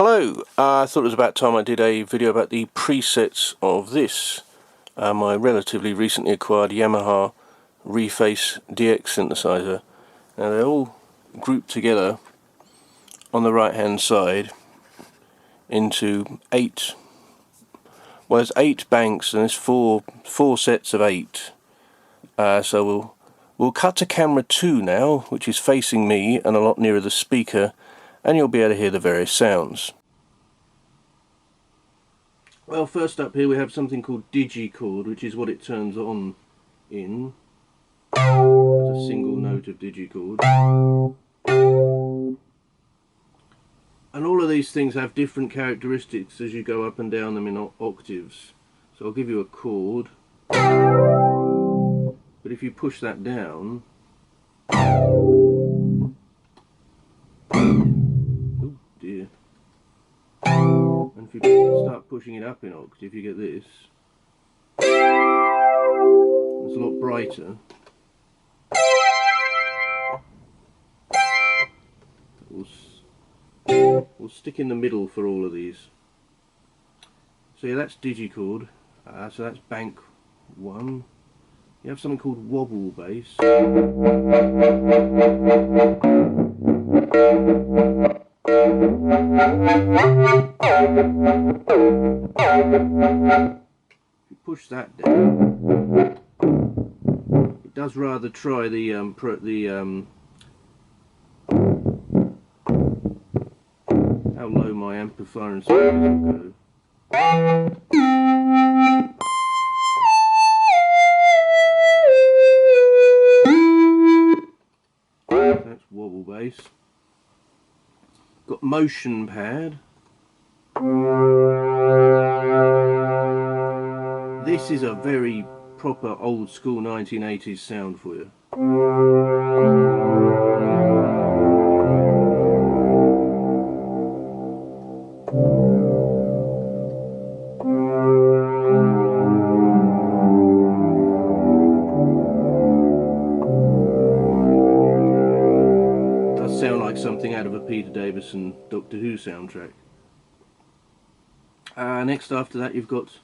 Hello, I thought it was about time I did a video about the presets of this, my relatively recently acquired Yamaha reface DX synthesizer. Now they're all grouped together on the right hand side into eight, well there's 8 banks and there's four sets of 8. So we'll cut to camera 2 now, which is facing me and a lot nearer the speaker, and you'll be able to hear the various sounds. Well, first up here we have something called digichord, which is what it turns on in. It's a single note of digichord. And all of these things have different characteristics as you go up and down them in octaves. So I'll give you a chord, but if you push that down, oh dear. And if you start pushing it up in octave, you get this. It's a lot brighter. We'll stick in the middle for all of these. So yeah, that's digichord. So that's bank 1. You have something called wobble bass. If you push that down, it does rather try the how low my amplifier and speakers will go. That's wobble bass. Got motion pad. This is a very proper old school 1980s sound for you. Does sound like something out of a Peter Davison Doctor Who soundtrack. Next after that you've got,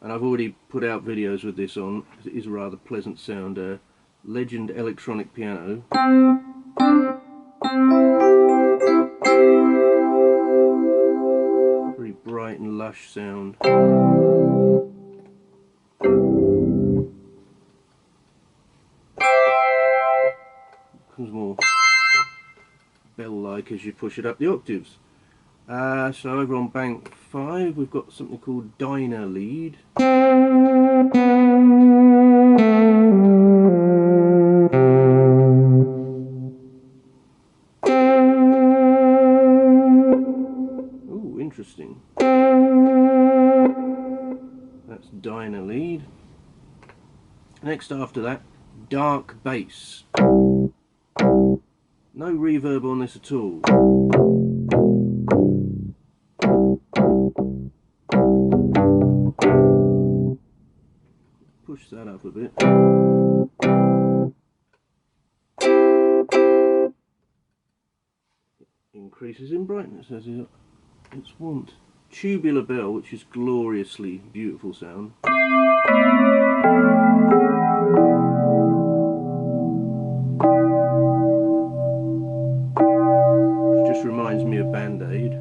and I've already put out videos with this on, because it is a rather pleasant sound, Legend electronic piano. Very bright and lush sound. Becomes more bell-like as you push it up the octaves. So over on bank 5 we've got something called Dyna lead. Ooh, interesting. That's Dyna lead. Next after that, dark bass. No reverb on this at all. Push that up a bit. Increases in brightness as it's wont. Tubular bell, which is gloriously beautiful sound. Which just reminds me of Band-Aid.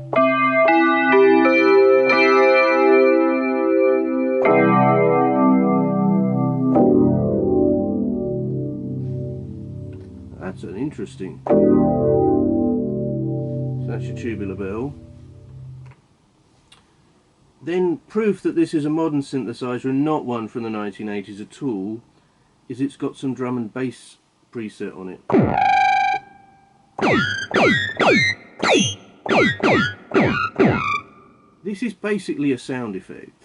That's an interesting. So that's your tubular bell. Then proof that this is a modern synthesizer and not one from the 1980s at all is it's got some drum and bass preset on it. This is basically a sound effect.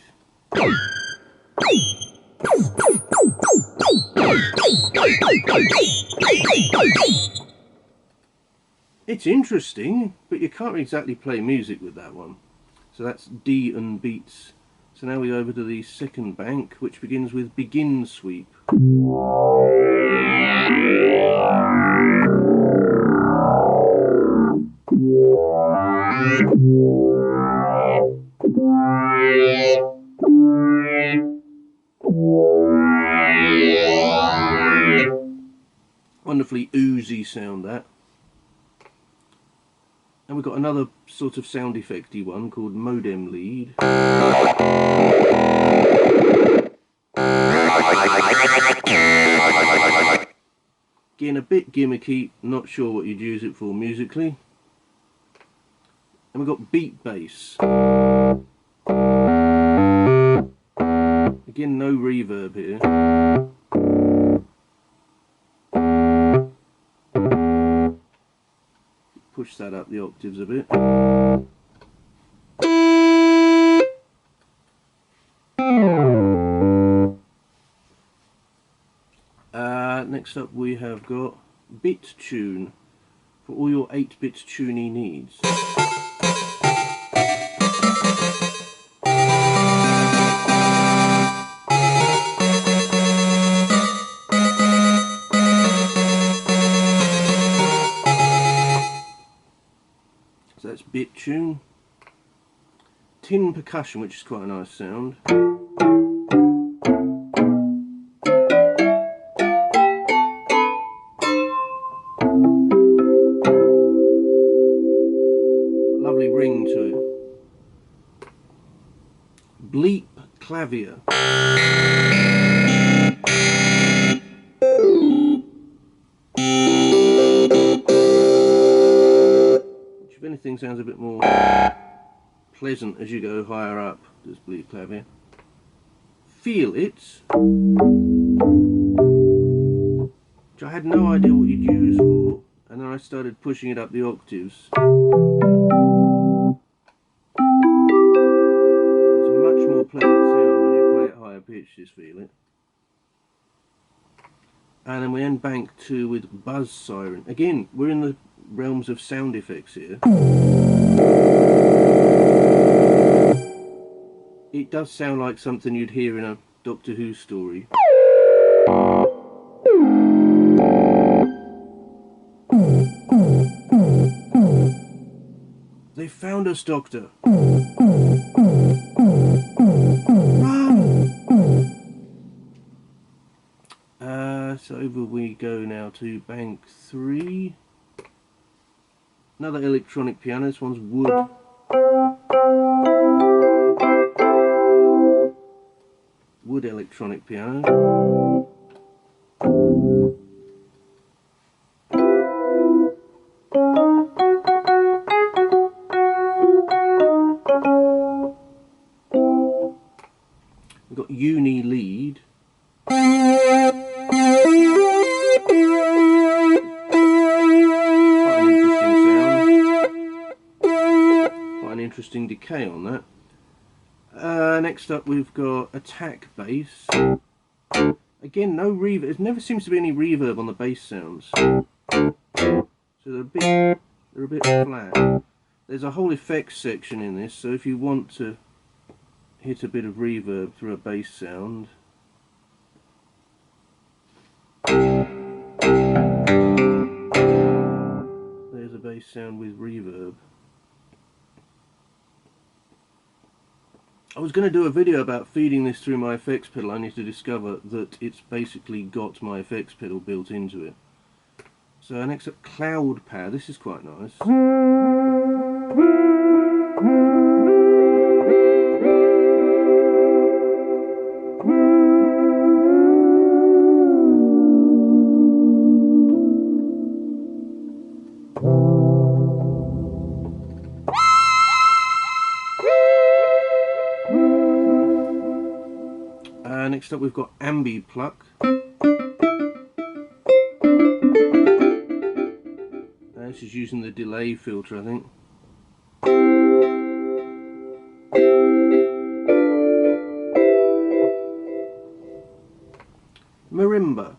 It's interesting, but you can't exactly play music with that one. So that's D and beats. So now we go over to the second bank, which begins with begin sweep. booty sound, that. And we've got another sort of sound effecty one called modem lead. Again, a bit gimmicky, not sure what you'd use it for musically. And we've got beat bass. Again, no reverb here. Push that up the octaves a bit. Next up we have got bit tune for all your 8-bit tuney needs. So that's bit tune. Tin percussion, which is quite a nice sound. Lovely ring to it. Bleep clavier. Which, if anything, sounds a bit more pleasant as you go higher up. This bleep clavier. Feel it. Which I had no idea what you'd use for, and then I started pushing it up the octaves. It's a much more pleasant sound when you play it higher pitched, just feel it. And then we end bank 2 with buzz siren. Again, we're in the realms of sound effects here. It does sound like something you'd hear in a Doctor Who story. They found us, Doctor! Run! So over we go now to bank 3. Another electronic piano, this one's wood. Wood electronic piano. We've got uni lead. Interesting decay on that. Next up we've got attack bass. Again, no reverb. There never seems to be any reverb on the bass sounds, so they're a bit flat. There's a whole effects section in this, so if you want to hit a bit of reverb through a bass sound, there's a bass sound with reverb. I was going to do a video about feeding this through my effects pedal, only to discover that it's basically got my effects pedal built into it. So next up, cloud pad. This is quite nice. Next up we've got ambi pluck. This is using the delay filter, I think. Marimba.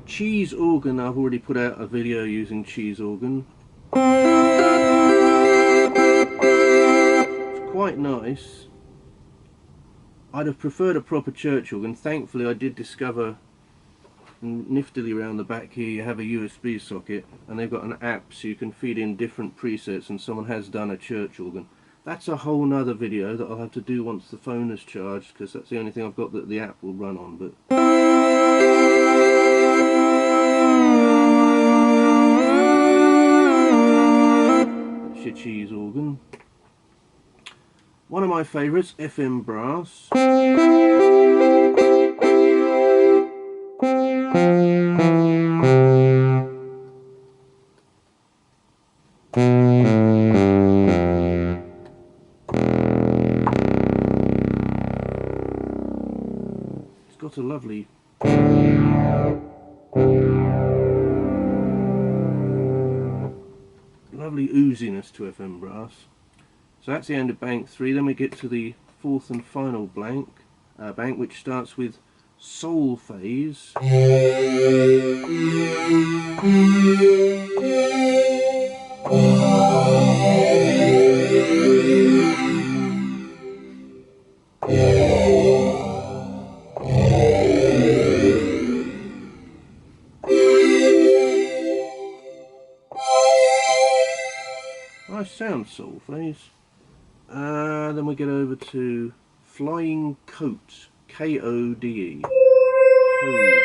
Cheese organ. I've already put out a video using cheese organ. It's quite nice. I'd have preferred a proper church organ. Thankfully I did discover niftily around the back here you have a USB socket, and they've got an app so you can feed in different presets, and someone has done a church organ. That's a whole nother video that I'll have to do once the phone is charged, because that's the only thing I've got that the app will run on. But that's your cheese organ. One of my favourites, FM Brass. It's got a lovely ooziness to FM Brass. So that's the end of bank 3. Then we get to the fourth and final bank, which starts with sol phase. Nice sound, sol phase. Then we get over to flying coat, K-O-D-E. Code.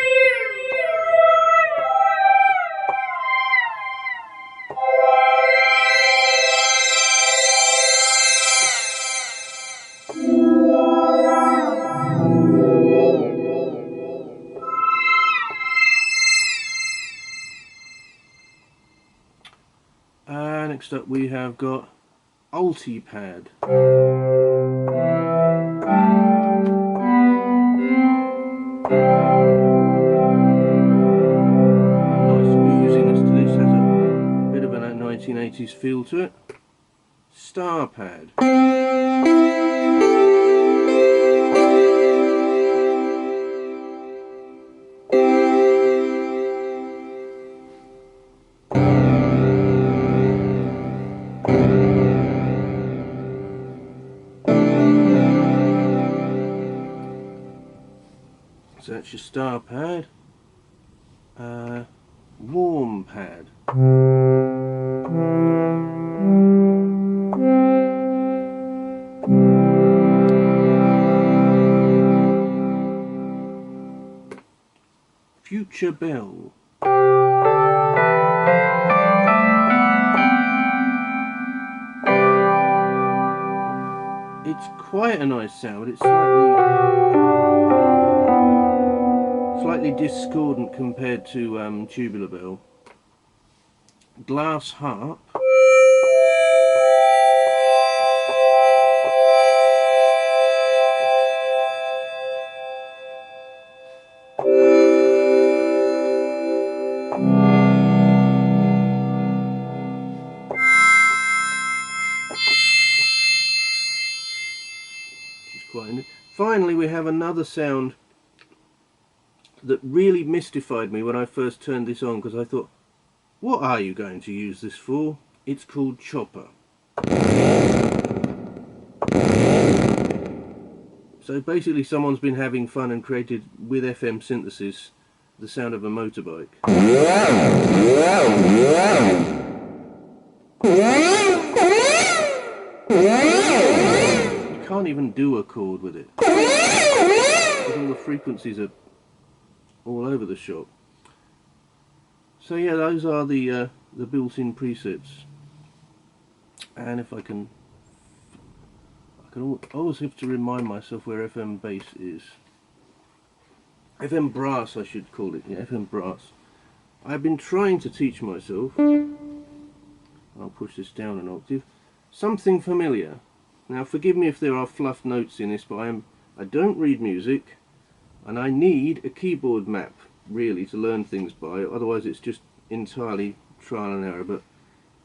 Next up we have got Ulti-Pad. Nice ooziness to this, has a bit of a 1980s feel to it. Star Pad. So that's your star pad. Warm pad. Future bell. It's quite a nice sound, but it's slightly discordant compared to tubular bell. Glass harp. Finally, we have another sound that really mystified me when I first turned this on, because I thought, what are you going to use this for? It's called chopper. So basically someone's been having fun and created, with FM synthesis, the sound of a motorbike. You can't even do a chord with it, because all the frequencies are all over the shop. So yeah, those are the built-in presets. And if I always have to remind myself where FM bass is. FM brass, I should call it. Yeah, FM brass. I've been trying to teach myself. I'll push this down an octave. Something familiar. Now, forgive me if there are fluff notes in this, but I don't read music, and I need a keyboard map really to learn things by. Otherwise, it's just entirely trial and error. But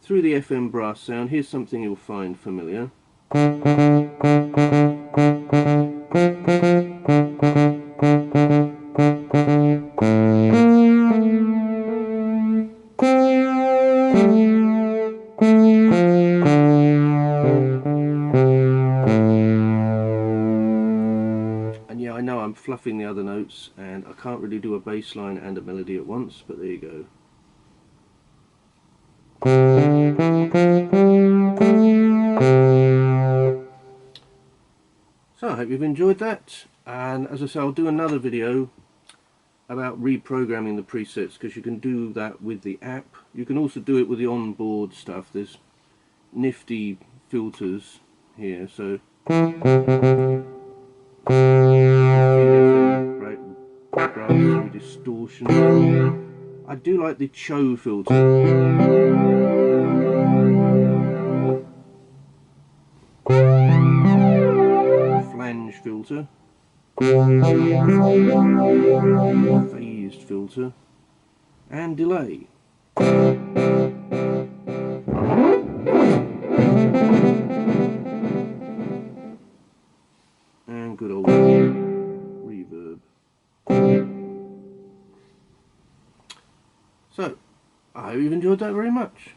through the FM brass sound, here's something you'll find familiar. And yeah, I know I'm fluffing the other notes, and I can't really do a bass line and a melody at once, but there you go. hope you've enjoyed that, and as I say, I'll do another video about reprogramming the presets, because you can do that with the app. You can also do it with the onboard stuff. There's nifty filters here, so right, brass distortion. I do like the Cho filter. Flange filter. Phased filter. And delay. And good old reverb. So, I hope you've enjoyed that very much.